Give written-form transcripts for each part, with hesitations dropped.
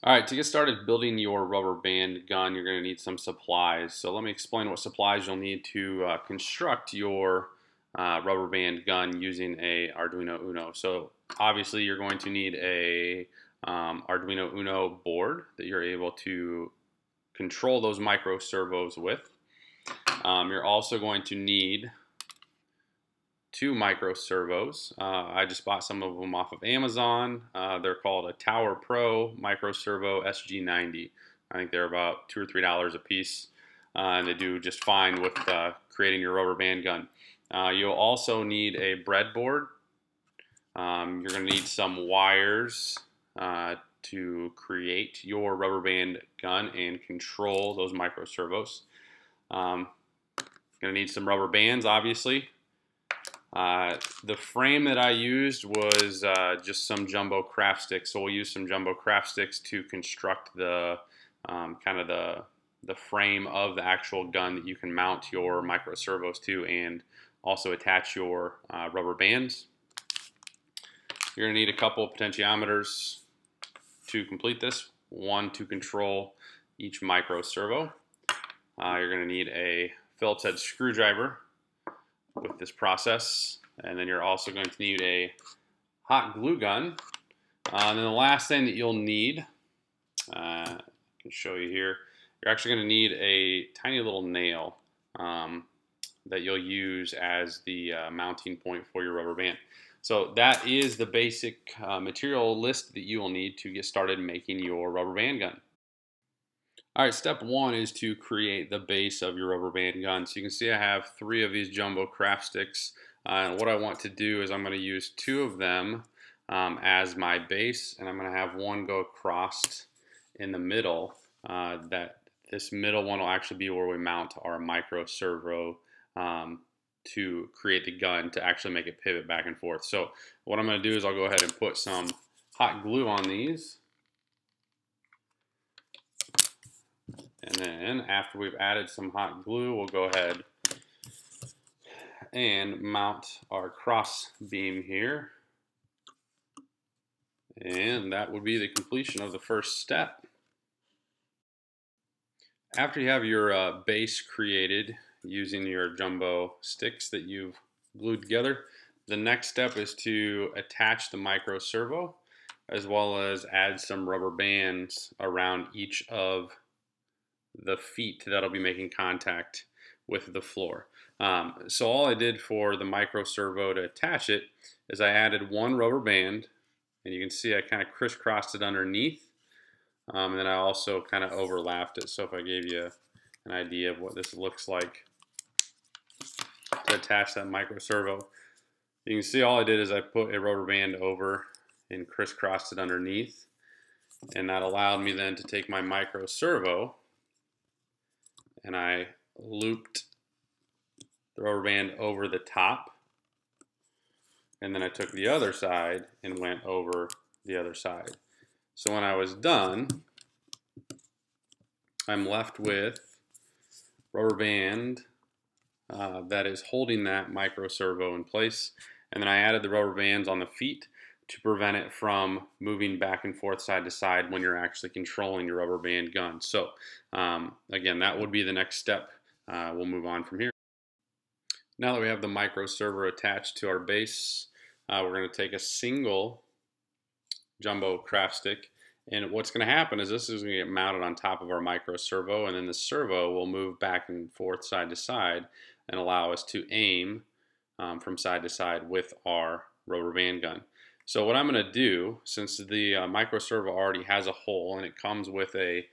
All right, to get started building your rubber band gun, you're going to need some supplies. So let me explain what supplies you'll need to construct your rubber band gun using a Arduino Uno. So obviously you're going to need a Arduino Uno board that you're able to control those micro servos with. You're also going to need two micro servos. I just bought some of them off of Amazon. They're called a Tower Pro Micro Servo SG90. I think they're about $2 or $3 a piece, and they do just fine with creating your rubber band gun. You'll also need a breadboard. You're going to need some wires to create your rubber band gun and control those micro servos. Going to need some rubber bands, obviously. The frame that I used was just some jumbo craft sticks, so we'll use some jumbo craft sticks to construct the the frame of the actual gun that you can mount your micro servos to and also attach your rubber bands. You're going to need a couple of potentiometers to complete this, one to control each micro servo. You're going to need a Phillips head screwdriver with this process, and then you're also going to need a hot glue gun. And then the last thing that you'll need, I can show you here, you're actually going to need a tiny little nail that you'll use as the mounting point for your rubber band. So that is the basic material list that you will need to get started making your rubber band gun. All right, step one is to create the base of your rubber band gun. So you can see I have 3 of these jumbo craft sticks. What I want to do is I'm going to use 2 of them as my base, and I'm going to have one go across in the middle. This middle one will actually be where we mount our micro servo to create the gun to actually make it pivot back and forth. So what I'm going to do is I'll go ahead and put some hot glue on these. And then after we've added some hot glue, we'll go ahead and mount our cross beam here. And that would be the completion of the first step. After you have your base created using your jumbo sticks that you've glued together, the next step is to attach the micro servo as well as add some rubber bands around each of the feet that'll be making contact with the floor. So all I did for the micro servo to attach it is I added one rubber band, and you can see I kind of crisscrossed it underneath, and then I also kind of overlapped it. So if I gave you an idea of what this looks like to attach that micro servo, you can see all I did is I put a rubber band over and crisscrossed it underneath, and that allowed me then to take my micro servo and I looped the rubber band over the top, and then I took the other side and went over the other side. So when I was done, I'm left with rubber band that is holding that micro servo in place, and then I added the rubber bands on the feet to prevent it from moving back and forth side to side when you're actually controlling your rubber band gun. So again, that would be the next step. We'll move on from here. Now that we have the micro servo attached to our base, we're going to take a single jumbo craft stick, and what's going to happen is this is going to get mounted on top of our micro servo, and then the servo will move back and forth side to side and allow us to aim from side to side with our rubber band gun. So what I'm going to do, since the micro servo already has a hole and it comes with a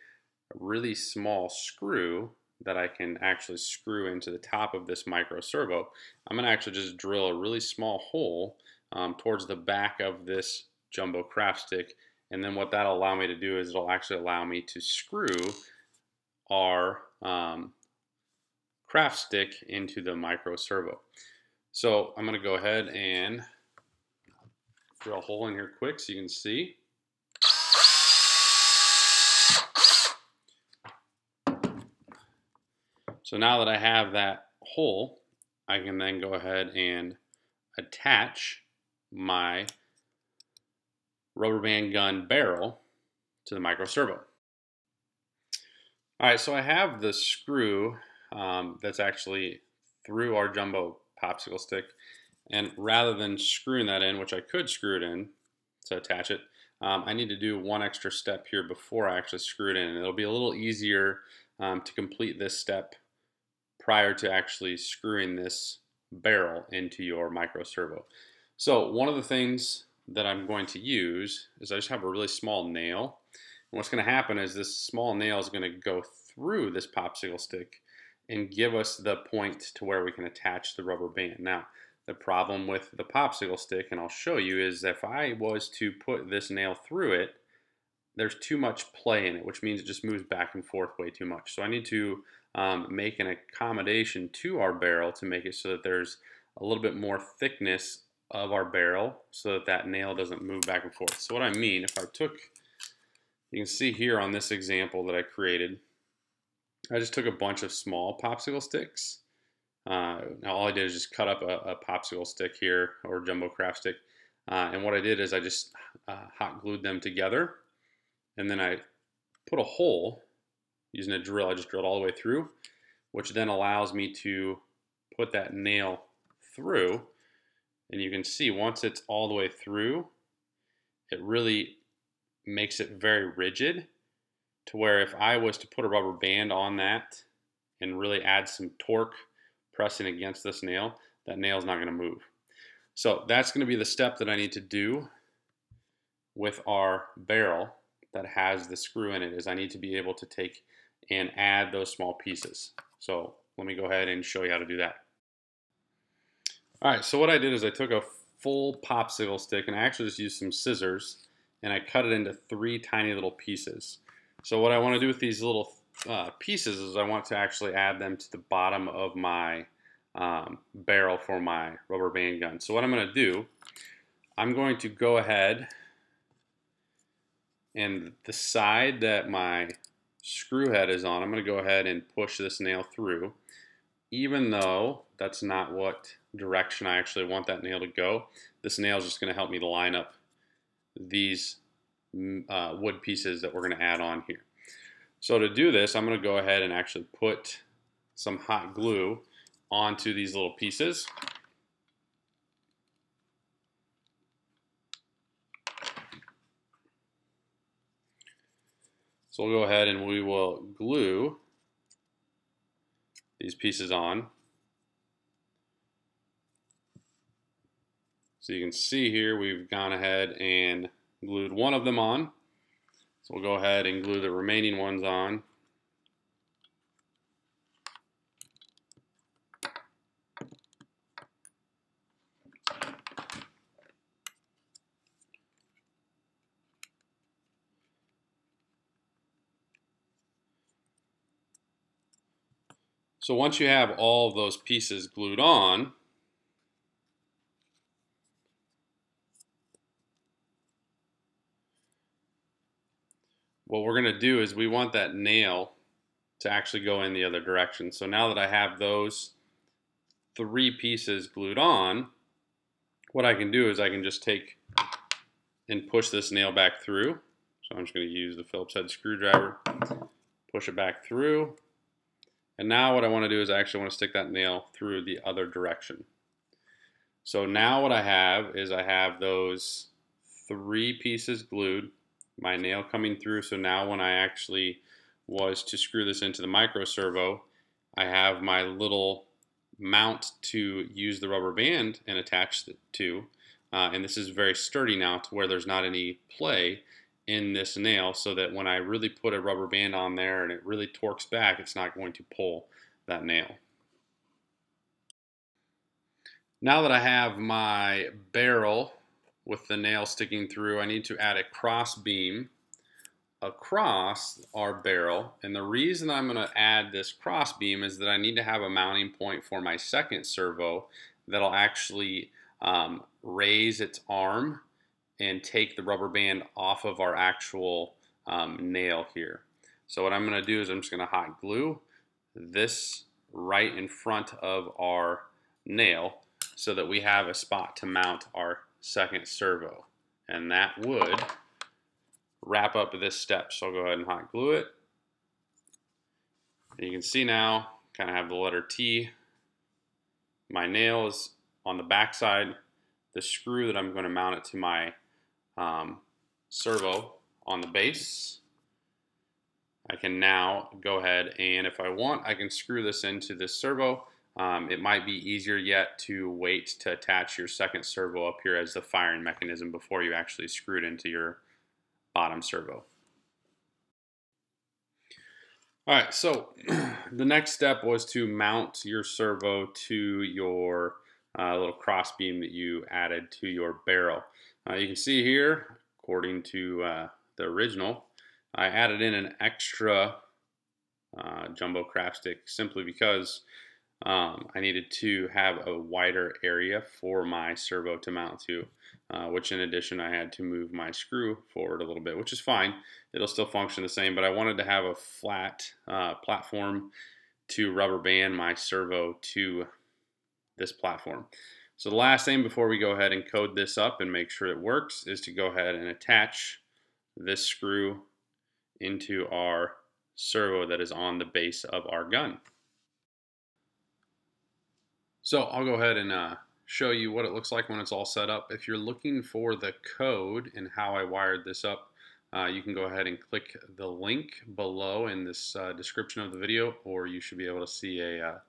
really small screw that I can actually screw into the top of this micro servo, I'm going to actually just drill a really small hole towards the back of this jumbo craft stick, and then what that'll allow me to do is it'll actually allow me to screw our craft stick into the micro servo. So I'm going to go ahead and drill a hole in here quick so you can see. So now that I have that hole, I can then go ahead and attach my rubber band gun barrel to the micro servo. All right, so I have the screw that's actually through our jumbo popsicle stick, and rather than screwing that in, which I could screw it in to attach it, I need to do one extra step here before I actually screw it in. And it'll be a little easier to complete this step prior to actually screwing this barrel into your micro servo. So one of the things that I'm going to use is I just have a really small nail. And what's going to happen is this small nail is going to go through this popsicle stick and give us the point to where we can attach the rubber band. Now, the problem with the popsicle stick, and I'll show you, is if I was to put this nail through it, there's too much play in it, which means it just moves back and forth way too much. So I need to make an accommodation to our barrel to make it so that there's a little bit more thickness of our barrel so that that nail doesn't move back and forth. So what I mean, if I took, you can see here on this example that I created, I just took a bunch of small popsicle sticks. Now all I did is just cut up a popsicle stick here, or jumbo craft stick, and what I did is I just hot glued them together, and then I put a hole using a drill. I just drilled all the way through, which then allows me to put that nail through. And you can see once it's all the way through, it really makes it very rigid, to where if I was to put a rubber band on that and really add some torque pressing against this nail, that nail's not going to move. So that's going to be the step that I need to do with our barrel that has the screw in it, is I need to be able to take and add those small pieces. So let me go ahead and show you how to do that. All right, so what I did is I took a full popsicle stick, and I actually just used some scissors, and I cut it into 3 tiny little pieces. So what I want to do with these little pieces is I want to actually add them to the bottom of my barrel for my rubber band gun. So what I'm going to do, I'm going to go ahead, and the side that my screw head is on, I'm going to go ahead and push this nail through, even though that's not what direction I actually want that nail to go. This nail is just going to help me line up these wood pieces that we're going to add on here. So to do this, I'm going to go ahead and actually put some hot glue onto these little pieces. So we'll go ahead and we will glue these pieces on. So you can see here we've gone ahead and glued one of them on. So we'll go ahead and glue the remaining ones on. So once you have all of those pieces glued on, what we're going to do is we want that nail to actually go in the other direction. So now that I have those 3 pieces glued on, what I can do is I can just take and push this nail back through. So I'm just going to use the Phillips head screwdriver, push it back through. And now what I want to do is I actually want to stick that nail through the other direction. So now what I have is I have those 3 pieces glued, my nail coming through. So now when I actually was to screw this into the micro servo, I have my little mount to use the rubber band and attach it to. And this is very sturdy now, to where there's not any play in this nail, so that when I really put a rubber band on there and it really torques back, it's not going to pull that nail. Now that I have my barrel with the nail sticking through, I need to add a cross beam across our barrel. And the reason I'm going to add this cross beam is that I need to have a mounting point for my second servo that'll actually raise its arm and take the rubber band off of our actual nail here. So what I'm going to do is I'm just going to hot glue this right in front of our nail so that we have a spot to mount our second servo. And that would wrap up this step. So I'll go ahead and hot glue it. And you can see now, kind of have the letter T. My nail is on the back side. The screw that I'm going to mount it to my servo on the base. I can now go ahead and if I want, I can screw this into this servo. It might be easier yet to wait to attach your second servo up here as the firing mechanism before you actually screw it into your bottom servo. All right, so the next step was to mount your servo to your little cross beam that you added to your barrel. You can see here, according to the original, I added in an extra jumbo craft stick simply because I needed to have a wider area for my servo to mount to, which in addition I had to move my screw forward a little bit, which is fine. It'll still function the same, but I wanted to have a flat platform to rubber band my servo to this platform. So the last thing before we go ahead and code this up and make sure it works is to go ahead and attach this screw into our servo that is on the base of our gun. So I'll go ahead and show you what it looks like when it's all set up. If you're looking for the code and how I wired this up, you can go ahead and click the link below in this description of the video, or you should be able to see a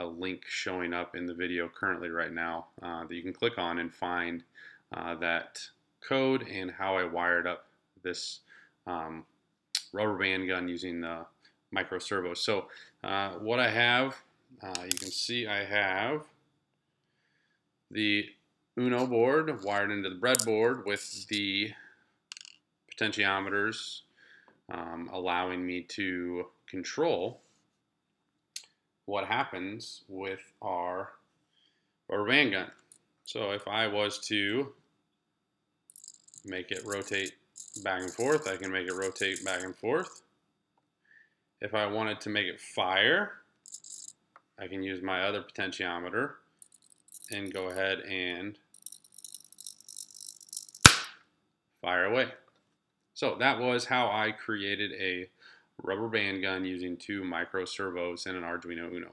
link showing up in the video currently right now that you can click on and find that code and how I wired up this rubber band gun using the micro servo. So what I have, you can see I have the Uno board wired into the breadboard with the potentiometers allowing me to control what happens with our rubber band gun. So if I was to make it rotate back and forth, I can make it rotate back and forth. If I wanted to make it fire, I can use my other potentiometer and go ahead and fire away. So that was how I created a rubber band gun using two micro servos and an Arduino Uno.